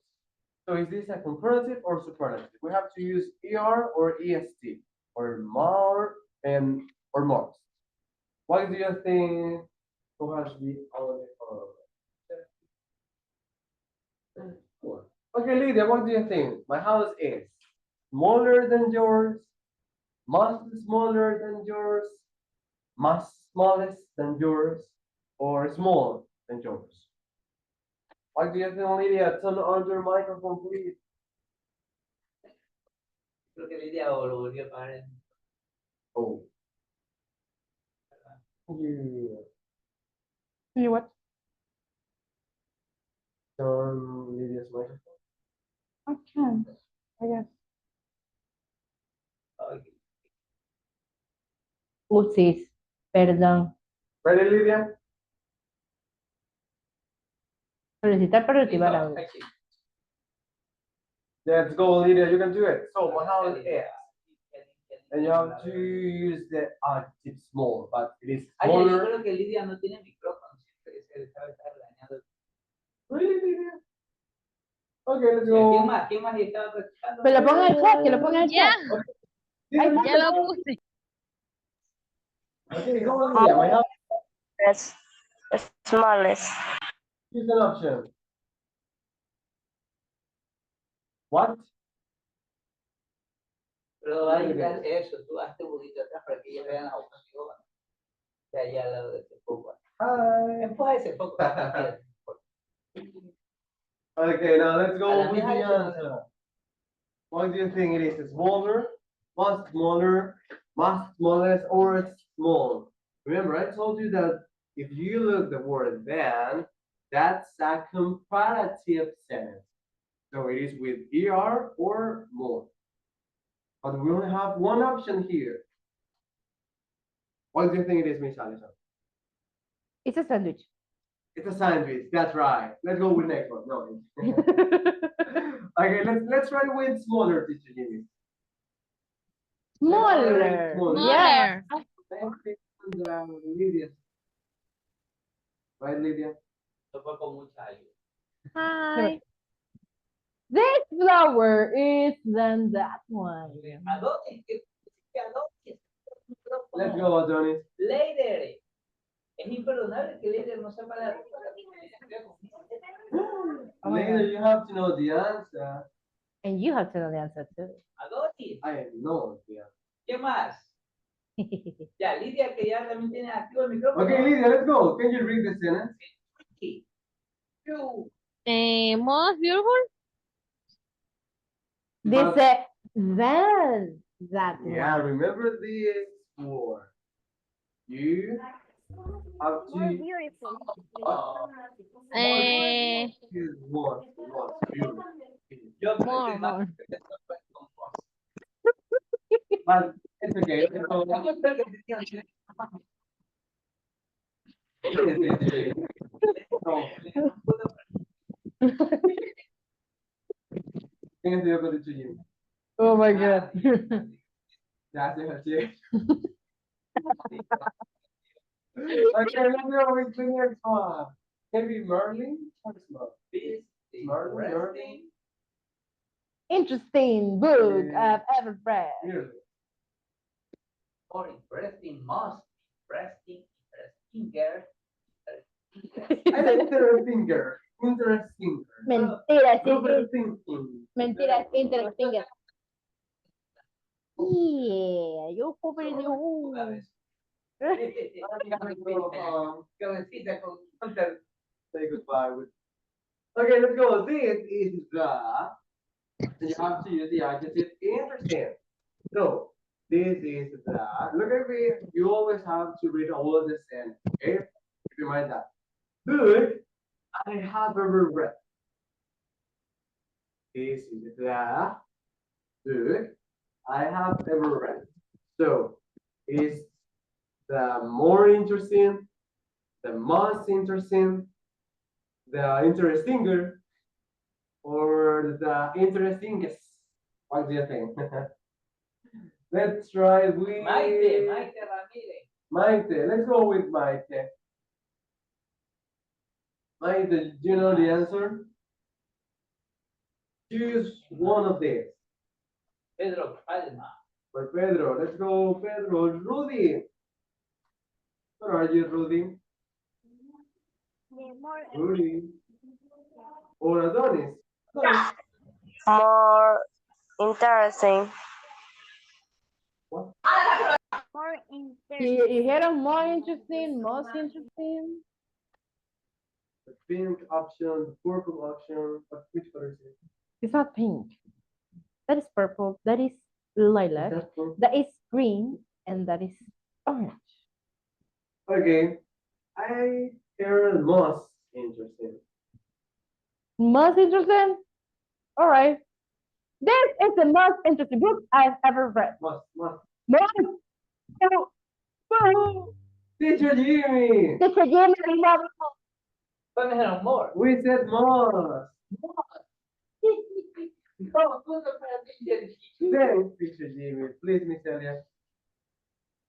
So is this a comparative or superlative? We have to use er or est or more and or most. What do you think? Who has the only Okay, Lydia, what do you think? My house is smaller than yours, much smaller than yours, much smallest than yours, or small than yours. What do you think, Lydia? Turn on your microphone, please. Creo que Lidia lo volvió a apagar. Oh. Yeah. You what? Turn Lydia's microphone. I can. I guess. Oopsies. Perdón. Ready, Lydia? Solicitar para reactivar audio. Let's go, Lydia. You can do it. So my house is. And you have to use the adjective small, but it is Yo smaller. creo que Lidia no tiene micrófono, siempre se le sabe estar dañado. Really, Lydia? Okay, let's ¿Quién go. más? ¿Quién más estaba practicando? Que lo ponga en el chat, que lo ponga en el Ya, chat. ya lo puse. Okay, ¿cómo se llama? I have Yes. Smallest. choose an option. What? Pero ahí está eso, tú hazte un poquito atrás para que ellos vean la opción de allá al lado de ese foco. Hi. Empuja ese foco. Okay, now let's A go la with mía the eso. answer. What do you think it is? Smaller, much smallest, or small? Remember, I told you that if you look the word then, that's a comparative sentence. So it is with er or more. But we only have one option here. What do you think it is, Miss Allison? It's a sandwich. It's a sandwich. That's right. Let's go with next one. No. Okay, let's try with smaller, teacher Jimmy. Smaller. Smaller. Yeah. Lydia. Right, Lydia? Eso fue con mucha ayuda. Hi. This flower is than that one. Adonis, Let's go, Adonis. Later. Es imperdonable que Later no sepa la Later, you have to know the answer. And you have to know the answer too. Adonis. I know the answer. ¿Qué más? Ya, Lidia, que ya también tiene activo el micrófono. Okay, Lydia, let's go. Can you read the sentence? Most beautiful. Dice then that Yeah, one. remember this word. You have to Beautiful. use more beautiful. Yo More, more. But it's okay. ¿Quién estudió con tu Jimmy? Oh my god. Gracias, Achille. Okay, let's go with the next one. Maybe Merlin or Smurf? Merlin. Interesting book Yeah. I've ever read. Really? More interesting, most interesting, interesting. I like interesting girl. Interesting girl. Mentira, Interesting. mentira, interesting. Yeah, yo pobre you. Cabecita con Say goodbye with. Okay, let's go. This is the. You have to use the adjective interesting. So this is the. Look at me. You always have to read all the sentence. Okay, keep in mind that. Good. I have ever read. This is the book I have ever read. So is the more interesting, the most interesting, the interestinger, or the interestingest? What do you think? Let's try with Maite Ramírez. Maite. Let's go with Maite. Maite, do you know the answer? Choose one of these. Pedro Palma. For Pedro, let's go, Pedro. Rudy. Where are you, Rudy? Rudy. Or Adonis. Adonis. More interesting. What? More interesting. You hear them more interesting, most interesting? The pink option, the purple option. Which color is it? It's not pink. That is purple. That is lilac. That is green. And that is orange. Okay. I hear most interesting. Most interesting? All right. This is the most interesting book I've ever read. Most. Most. Teacher Jimmy. Teacher Jimmy, I love ¿Cuándo dijeron more? We said most. No, punto para Teacher Jimmy. Thanks, Teacher Jimmy. Please, Miss Elia.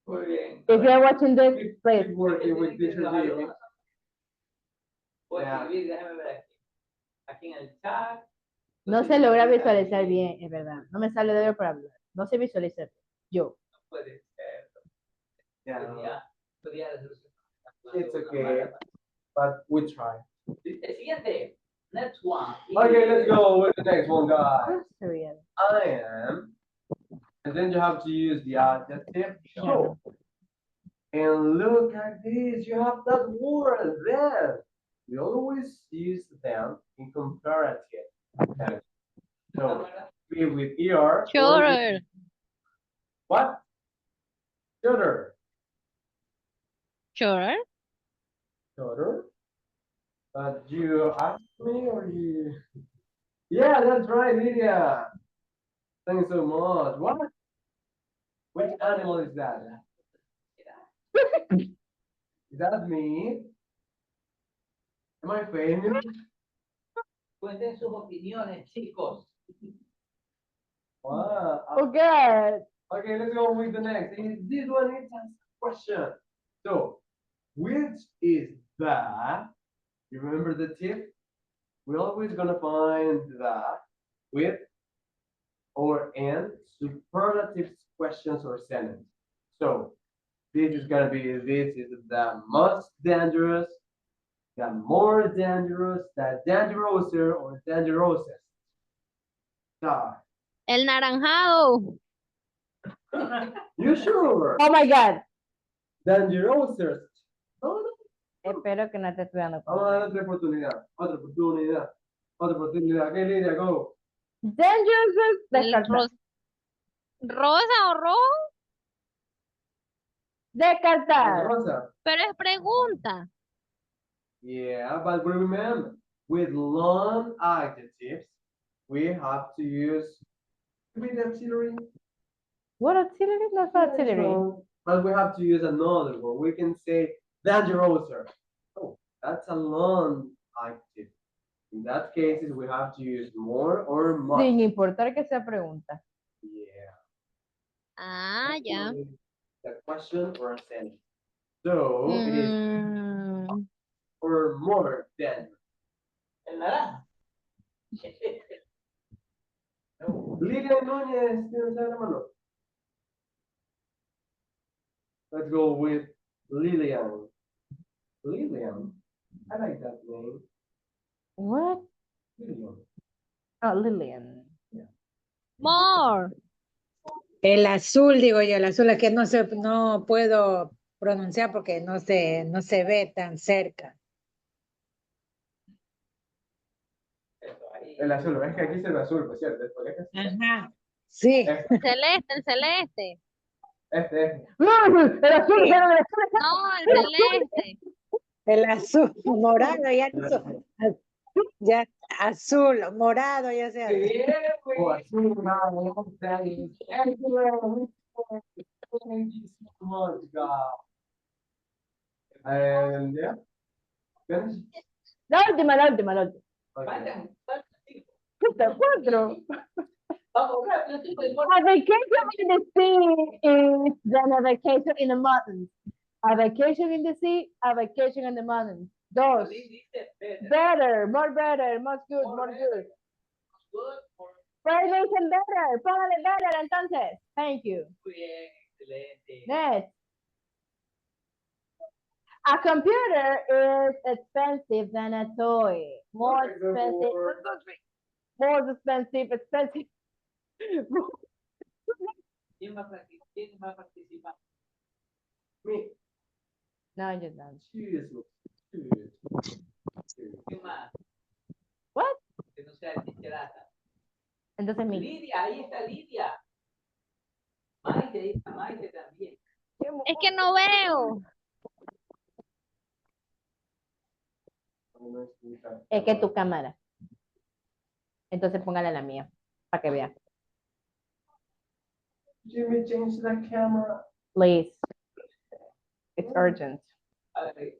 Muy bien. If you're watching this, please. Keep working with Teacher Jimmy. Voy a Yeah. escribir, déjame ver aquí. Aquí en el chat. No se logra visualizar bien, es verdad. No me sale de para hablar. No se visualiza yo. Puede ser. It's okay, but we try. El siguiente. Next one. Okay, let's go with the next one, guys. Serial. I am, and then you have to use the adjective show. And look at this, you have that word there. We always use them in comparative. So, be with ER. or with- Sure. What? Shorter. Sure. Shorter. But you asked me or you? Yeah, that's right, Lydia. Thanks so much. What? Which animal is that? Is that me? Am I famous? Cuenten sus opiniones, chicos. Wow. Okay. Okay, let's go with the next. This one is a question. So, which is the? You remember the tip? We're always gonna find the with or and superlative questions or sentence. So, this is gonna be this is the most dangerous, the more dangerous, the dangerouser or dangerosest. Star. El naranjado. You sure? Oh my God. Dangerosest. No, no. Espero que no te estoy dando Vamos a dar otra oportunidad. Otra oportunidad. Otra oportunidad. Okay, Lidia, go. Dangerous. El Descartar. rosa o rojo. Descartar. Rosa. Pero es pregunta. Yeah, but remember, with long adjectives, we have to use with auxiliary. What auxiliary? Not auxiliary. So, but we have to use another one. We can say dangerouser. Oh, that's a long adjective. In that case, we have to use more or much. Sin importar que sea pregunta. Yeah. Ah, ya. The question or a sentence. So it is or more than. El naranja. Lidia Núñez, ¿tienes la mano? Let's go with Lillian. Lillian. I like that name. What? Lillian. Oh, Lillian. More. El azul, digo yo, el azul es que no puedo pronunciar porque no se ve tan cerca. El azul, es que aquí se ve azul, por cierto. Ajá. Sí. Celeste, el celeste. Este. No, el azul, Sí. No, el celeste. El azul, morado, ya azul, morado, ya sea. Oh, azul, no, that is excellent. Thank you so much, God. And yeah. Finish? La última, la última, la última. Okay. Puta, cuatro. Vamos, rápido, chicos. A vacation in the sea is than a vacation in the mountains. A vacation in the sea, a vacation in the mountains. Dos. Better, more better, more good, more good. Vacation better, póngale better entonces. Thank you. Muy bien, excelente. Next. A computer is expensive than a toy. More expensive. More expensive, expensive. ¿Quién va a participar? Me. No, you're done. Seriously. ¿Qué más? What? Que no sea literata. Entonces mi. Lidia, ahí está Lidia. Maite, ahí está Maite también. Es que no veo. Es que tu cámara. Entonces póngale la mía, para que vea. Jimmy, change the camera. Please. It's urgent.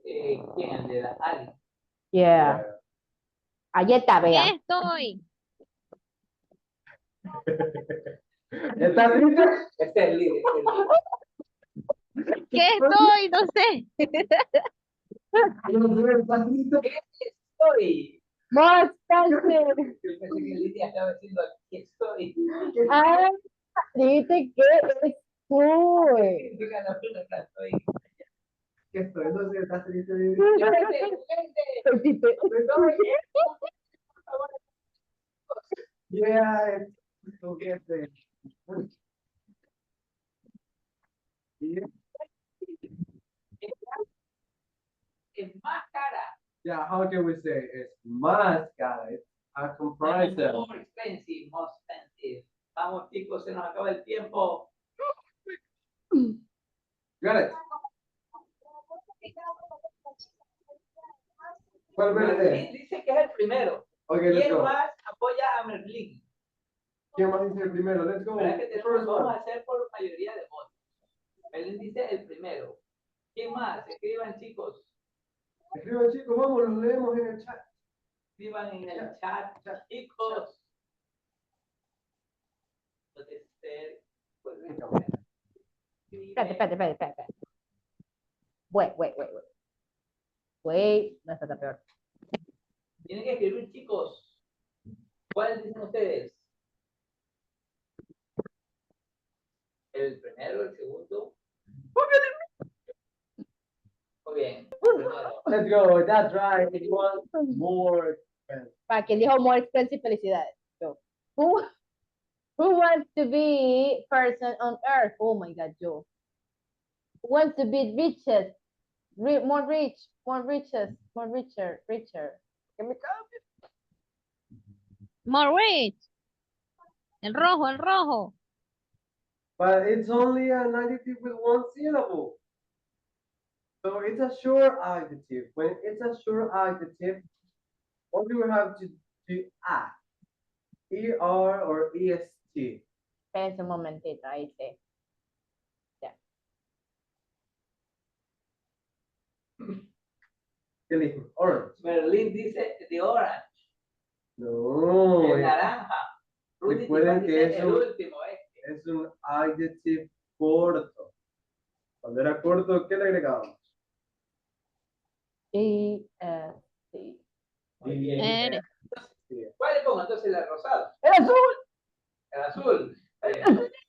¿Quién? El de la Ali. Yeah. Allí está, vea. ¿Qué estoy? ¿Estás lista? Este es el líder. ¿Qué estoy? No sé. ¿Estás lista? Estoy. More expensive. Yo pensé que Lidia estaba diciendo aquí estoy. Ah, dice que es cool. Diga la verdad, acá estoy. ¿Qué estoy? Entonces, ¿estás triste? Yeah, it's juguete. Yeah. Es más cara. Yeah, how can we say it's más cara? It's a comparison. More expensive, more expensive. Vamos, chicos, se nos acaba el tiempo. Got it. ¿Cuál Merlín verde? dice que es el primero. Okay, let's ¿Quién go. más apoya a Merlín? ¿Quién más dice el primero? Let's go. ¿Verdad que The tenemos, first vamos one. a hacer por mayoría de votos? Merlín dice el primero. ¿Quién más? Escriban, chicos. Escriban, chicos, vamos, los leemos en el chat. Escriban en el chat, chicos. Puede ser. Espérate. Wait. Wait, no está tan peor. Tienen que escribir, chicos. ¿Cuáles dicen ustedes? ¿El primero, el segundo? Muy bien. El primero. Let's go, that's right. It was more expensive. Para quien dijo more expensive, felicidades. So, who wants to be person on earth? Oh my God, Joe. Who wants to be richest? More rich, more richer. Que me cambie. More rich. El rojo. But it's only an adjective with one syllable. So it's a short adjective. When it's a short adjective, what do we have to add? ER or EST? Espérense un momentito, ahí sí. Ya. ¿Qué elijo? Orange. Merlín dice de orange. No. De naranja. Rudy Recuerden que dice el último, es un adjective corto. Cuando era corto, ¿qué le agregábamos? EST. Muy bien. Eres. ¿Cuál le pongo entonces el rosado? El azul. El azul.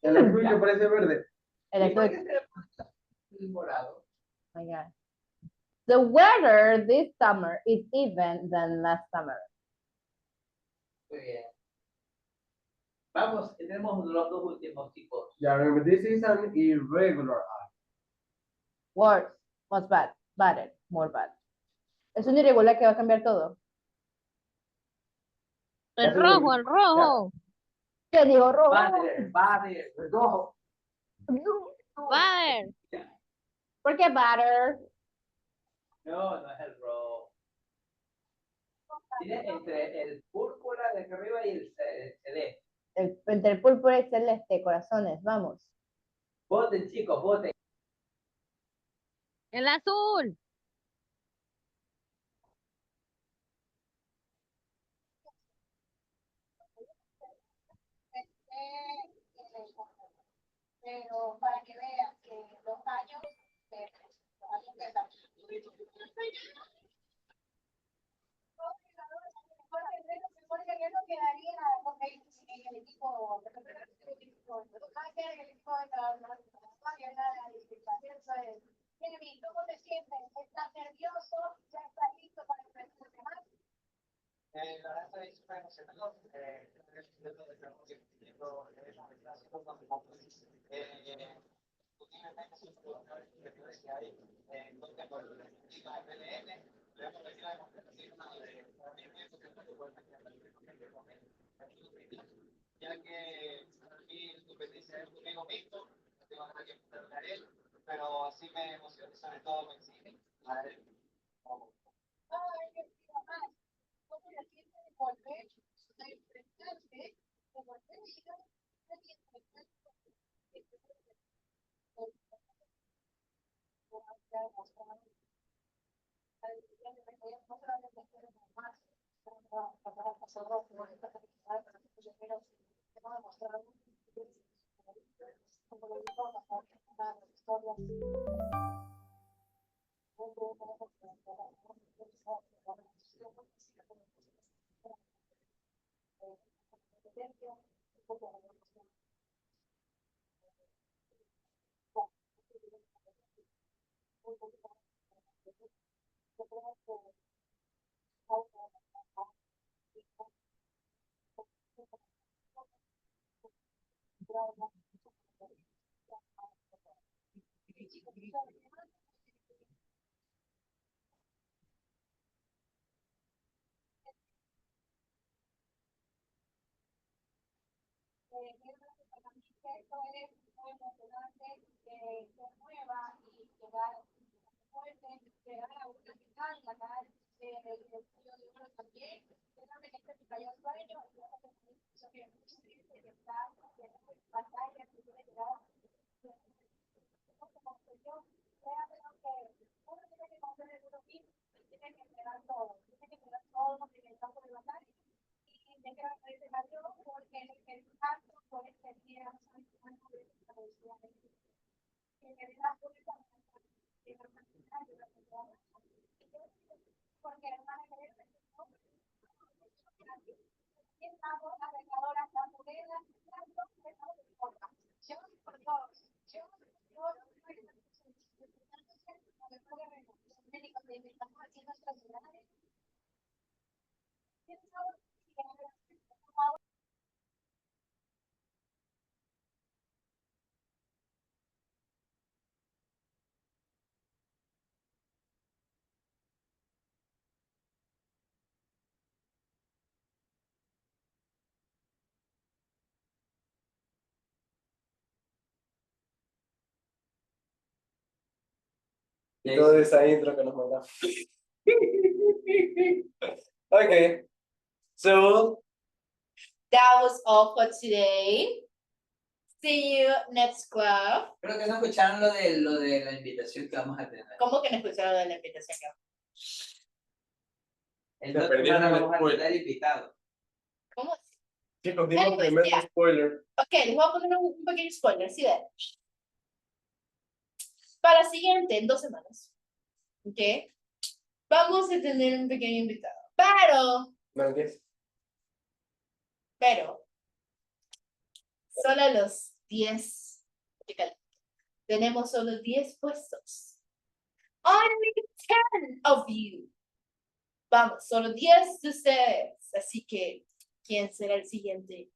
El azul que parece verde. El ¿Y por azul. qué se le pone el morado? Oh my God. The weather this summer is even than last summer. Muy bien. Vamos, tenemos los dos últimos, chicos. Yeah, remember, this is an irregular adjective. Worse, most bad, better, more bad. Es un irregular que va a cambiar todo. El rojo. ¿Qué dijo rojo? Butter, rojo. Butter. ¿Por qué butter? No es el rojo. Tiene entre el púrpura de acá arriba y el celeste. Entre el púrpura y el celeste, corazones, vamos. Voten, chicos, voten. El azul. Pero para que vean que los años quedaría en el equipo de ¿cómo te sientes? ¿Estás nervioso? ¿Ya estás listo para enfrentar más? La verdad estoy súper emocionado. Ya que aquí tu competencia es conmigo mismo, no tengo nada que preguntarle a él, pero sí me emociona, sobre todo me exige a él. Ay, qué más. ¿Cómo la sientes de volver a enfrentarte, de volver a llegar a Esto es muy emocionante que se mueva y llegar fuerte, llegar a una final, ganar el tío de oro también. Déjame que este cayó sueño, y luego que que está en batalla, que tiene que dar. Como que yo, créanme que uno tiene que conocer el uno mismo, tiene que entregar todo, tiene que entregar todo en el campo de batalla. Y me queda agradecer a Dios porque el acto por este día porque hermana estamos arregladoras, las mujeres, las dos estamos en forma. Yo, por Dios, yo, médicos de estamos haciendo nuestras ciudades. Y toda esa intro que nos mandamos. Okay, so That was all for today. See you next club. Creo que no escucharon lo de la invitación que vamos a tener. ¿Cómo que no escucharon de la invitación? El Se otro perdieron semana el vamos a spoiler. tener invitado. ¿Cómo? Chicos, dimos Anyways, tremendo yeah. spoiler. Ok, les voy a poner un pequeño spoiler, ¿sí ven? Para la siguiente, en 2 semanas, ¿ok? Vamos a tener un pequeño invitado. No, yes. Pero, solo los 10, tenemos solo 10 puestos. Only 10 of you. Vamos, solo 10 de ustedes. Así que, ¿quién será el siguiente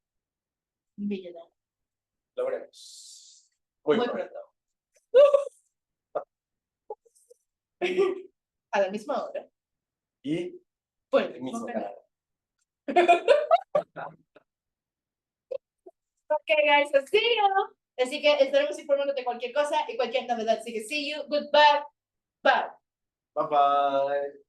millonario? Lo veremos. Muy Muy pronto. A la misma hora. Y Por el mismo canal. Ok, guys, so see you. Así que estaremos informando de cualquier cosa y cualquier novedad. Así que see you. Goodbye. Bye. Bye bye.